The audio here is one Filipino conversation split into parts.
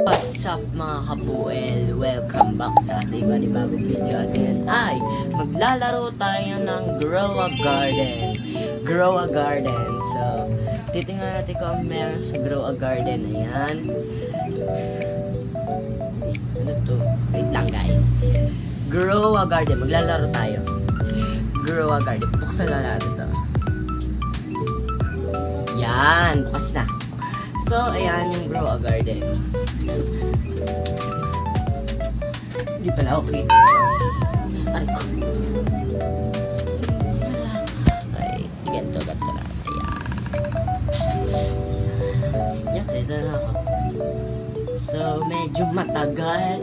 What's up mga kapuel? Welcome back sa ating panibagong video. Again ay maglalaro tayo ng Grow a Garden. Grow a Garden. So, titingnan natin kung meron sa Grow a Garden. Ayan. Ano to? Wait lang guys. Grow a Garden. Maglalaro tayo. Grow a Garden. Buksan na natin to. Yan. Bukas na. So, ayan yung Grow a Garden. Hindi pala okay. Sorry. Aray ko. Ay, ganito na. Ayan. Yan, dito na ako. So, medyo matagal.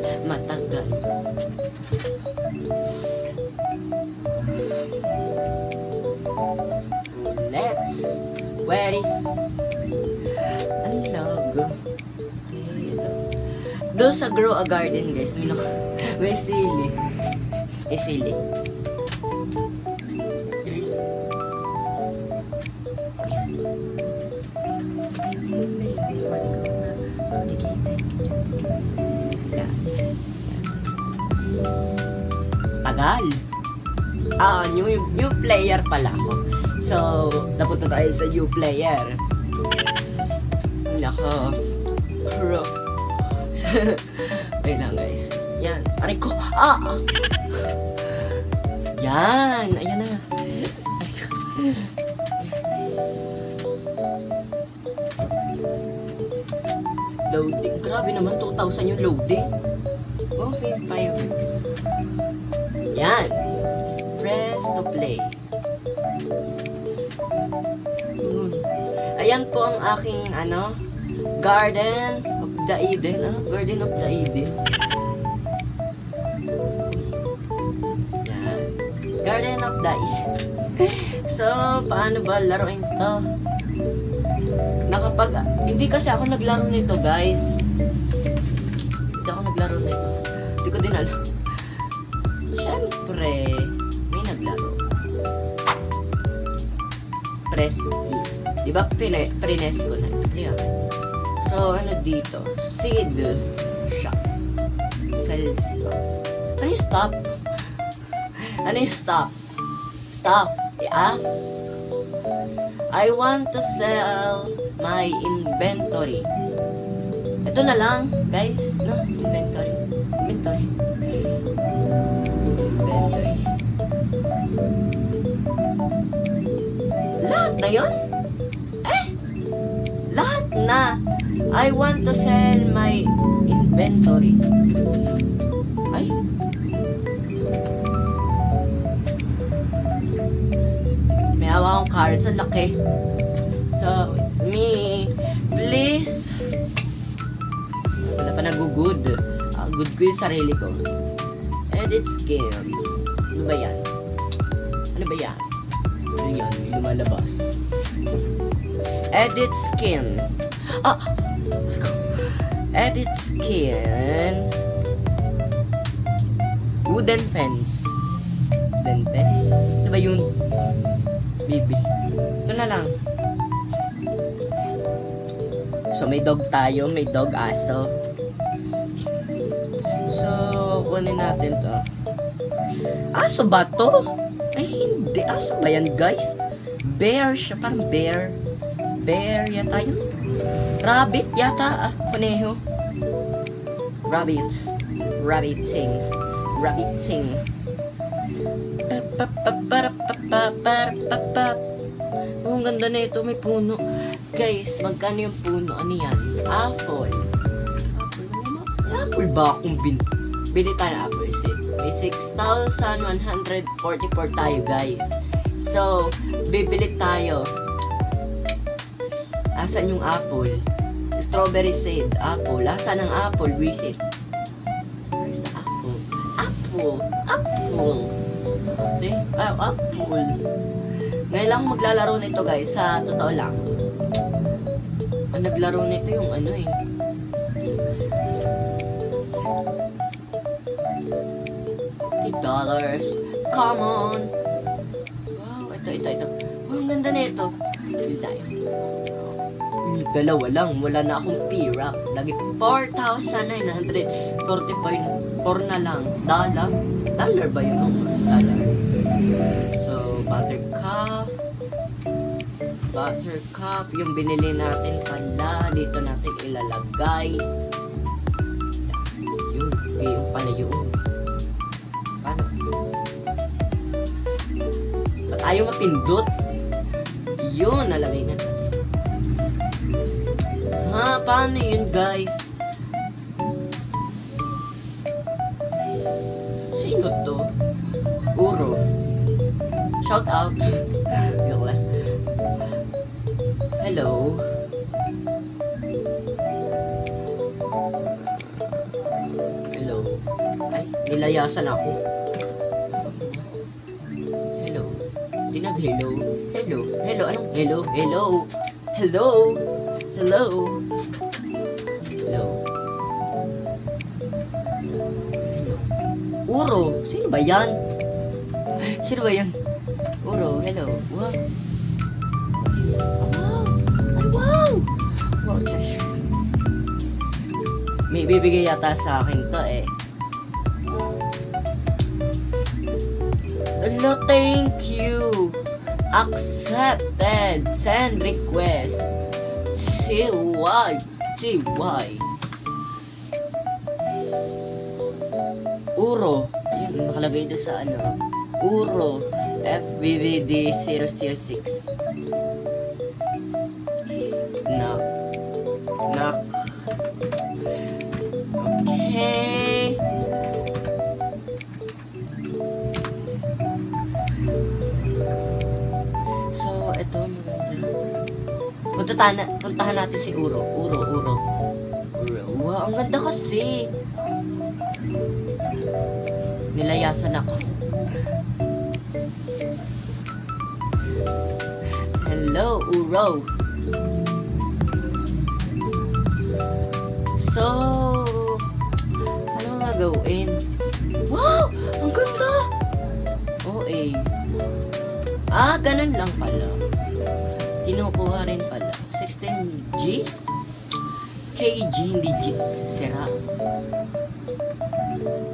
Where is ang logo? Okay, ito. Doon sa Grow a Garden guys, may sili. Sili. Tagal. New player pala ako. So, napunta tayo sa new player. Nako. Bro. Wait lang guys. Yan. Aray ko. Yan. Ayan na. Loading. Grabe naman. 2,000 yung loading. Okay. Fireworks. Yan. Press to play. Ayan po ang aking Garden of the Eden. Garden of the Eden. Yan. Garden of the Eden. So, paano ba laruin to? Hindi kasi ako naglaro nito, guys. Hindi ako naglaro nito. Hindi ko din alam. Siyempre, may naglaro. Press E. Diba, prines ko na ito. Yeah. So, ano dito? Seed shop. Sell stuff. Ano yung stop? Ano yung stop? Stuff. Yeah? I want to sell my inventory. Ito na lang, guys. No? Inventory. Lahat na yun? Lahat na. I want to sell my inventory. Ay. May hawa akong cards. Ang laki. So, it's me. Please. Wala pa nag-good. Good ko yung sarili ko. Edit skin. Ano ba yan? Ano yan? May lumalabas. Edit skin. Edit skin. Wooden fence. Wooden fence? Ano ba yun? Bibi. Ito na lang. So, may dog tayo. May dog aso. So, kunin natin to. Aso ba to? Ay, hindi. Aso ba yan, guys? Bear siya. Parang bear. Bear yata yun. Rabbit yata. Kuneho. Rabbit. Rabbiting. Oh, ang ganda na ito. May puno. Guys, magkano yung puno? Ano yan? Apple. Apple ba akong bili tayo ng apple? May 6,144 tayo, guys. So, bibili tayo. Asan yung apple? Strawberry seed, apple. Asan ang apple? Visit. Where's the apple? Apple. Okay? Apple. Ngayon lang maglalaro nito, guys. Sa totoo lang. Ang naglaro nito yung $50. Come on. Wow, ito. Oh, ang ganda nito. Bili tayo. Dalawa lang, wala na akong P-Rap. Lagi 4,944 na lang. Dollar ba yun? Dollar. So, Buttercup, yung binili natin pala, dito natin ilalagay. Yung pala yun. Paano? Ba't ayaw mapindot? Yun, nalagay na natin. Ha, paano yun, guys? Sino to? Uro. Shout out. Joke lang. Hello. Hello. Ay, nilayasan ako. Hello. Dinag-hello. Hello. Hello. Anong hello? Hello. Hello. Hello. Hello. Hello. Uro. Sino ba yan? Sino ba yan? Uro. Hello. Wow. Wow. Ay, wow. Wow. May bibigay yata sa akin to eh. Hello, thank you. Accepted. Send request. TY. Uro. Yun, nakalagay doon sa ano. Uro. FBVD 006. Knock. Okay. So, ito maganda. Puntahan natin si Uro. Uro. Wow, ang ganda kasi. Nilayasan ako. Hello, Uro. So, ano nga gawin? Wow! Ang ganda! OA. Ganun lang pala. Kinukuha rin pala. 16G? KG, hindi G. Sira.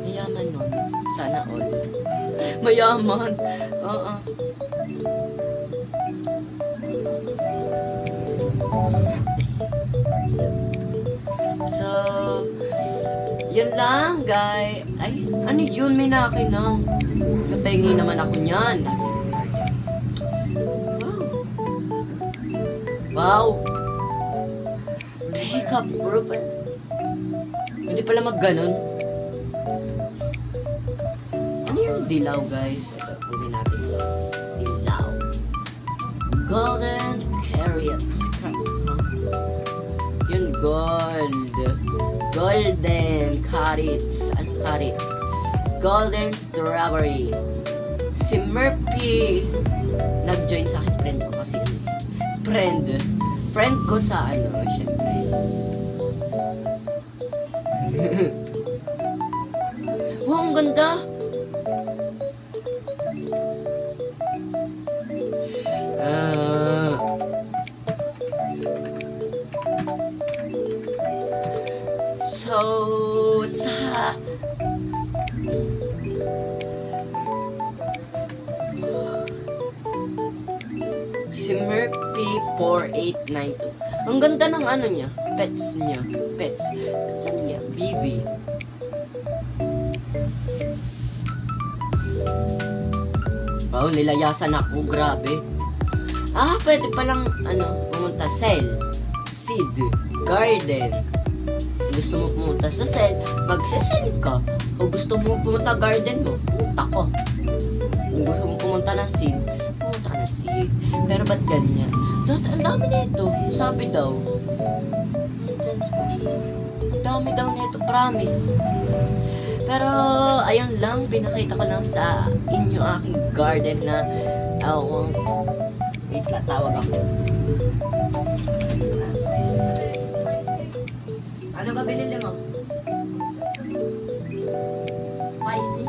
Mayaman nun. Sana all. Mayaman. Oo. So, yun lang, guys. Ay, ano yun? May nakinang. Napengi naman ako niyan. Wow. Take up, bro. Hindi pala mag-ganon. Ano yung dilaw, guys? Ito, kunin natin ito. Dilaw. Golden carrots. Yun, gold. Golden carrots. Anong carrots? Golden strawberry. Si Murphy nag-join sa akin. Friend ko kasi. Friend ko sa ano, syempre. Wow, ang ganda. So, sa si Murphy 4892. Ang ganda ng ano niya, pets niya. Pets ano niya? BV. Wow, nilayasan ako, grabe. Pwede palang pumunta Cell, Seed, Garden. Gusto mo pumunta sa Cell, magse-Cell ka. O gusto mo pumunta Garden mo, pumunta ko. Kung gusto mo pumunta na Seed, pumunta na Seed. Pero ba't ganyan? Ang dami nito, sabi daw. Ang dami daw nito, promise. Pero, ayun lang, pinakita ko lang sa inyo aking garden na, wait lang, tawag ako. Ano ba binili mo? Spicy?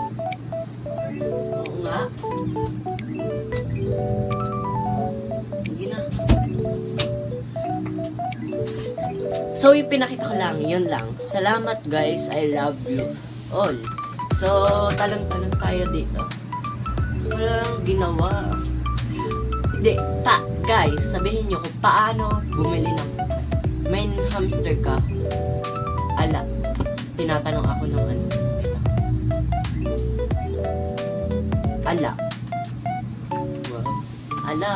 Oo nga. Sige na. So, yung pinakita ko lang, yun lang. Salamat guys, I love you all. So, talong-talong tayo dito. Wala lang ginawa. Hindi, guys, sabihin nyo kung paano bumili ng may hamster ka. Ala, tinatanong ako ng ano. Ito. Ala. Wow. Ala.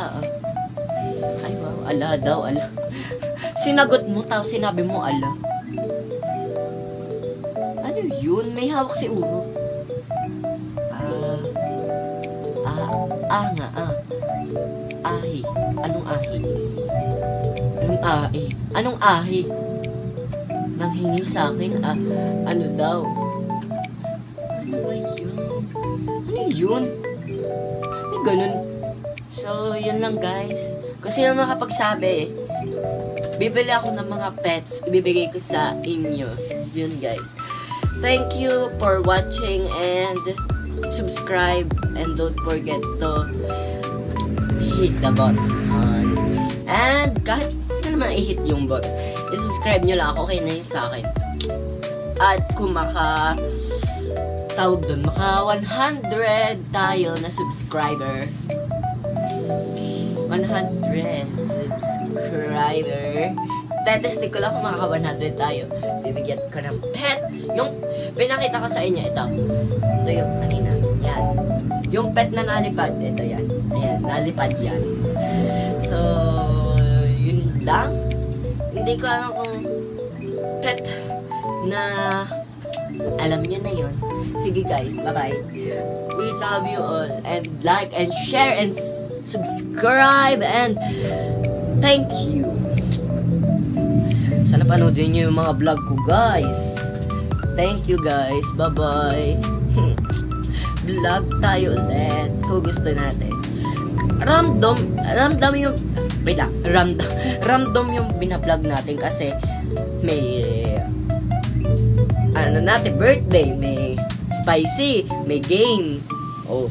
Ay, wow. Ala daw, ala. Sinagot mo, tapos sinabi mo, ala. Ano yun? May hawak si Uro. Nga, Ahi. Anong ahi? Anong ahi? Anong ahi? Nanghingi sa akin, ano daw? Ano ba yun? Ano yun? May ganun. So, yun lang guys. Kasi yung makapagsabi, bibili ako ng mga pets, ibibigay ko sa inyo. Yun guys. Thank you for watching and subscribe and don't forget to hit the button. And kahit na naman i-hit yung button, i-subscribe nyo lang ako, okay na yun sa akin. At kung tawag doon, maka 100 tayo na subscriber. 100 subscriber. Tetesting ko lang kung maka 100 tayo. Bibigyan ko ng pet. Yung pinakita ko sa inyo, ito. Ito yung kanina. Yan. Yung pet na nalipad, ito yan. Ayan, nalipad yan. So, yun lang. Hindi ko alam kung pet na alam niyo na yun. Sige guys, bye-bye. We love you all. And like and share and subscribe and thank you. Sana panoodin niyo yung mga vlog ko guys. Thank you guys. Bye-bye. Vlog tayo ulit kung gusto natin. Random yung random yung binablog natin kasi may ano natin, birthday, may spicy, may game. Oh.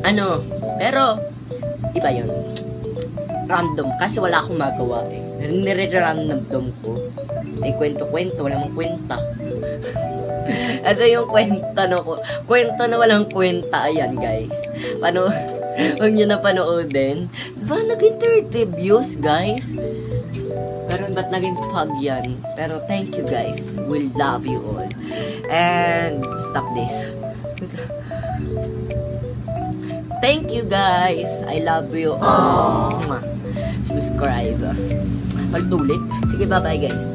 Ano, pero iba yun. Random kasi wala akong magawa eh. Nire-random ko. May kwento-kwento, wala mang kwenta. Ito yung kwenta na kwento na walang kwenta. Ayan guys. Huwag nyo na panoodin. Diba naging 30 views guys? Pero ba't naging pag yan? Pero thank you guys. We love you all. And stop this. Thank you guys. I love you all. Subscribe. Paltulit. Sige, bye-bye guys.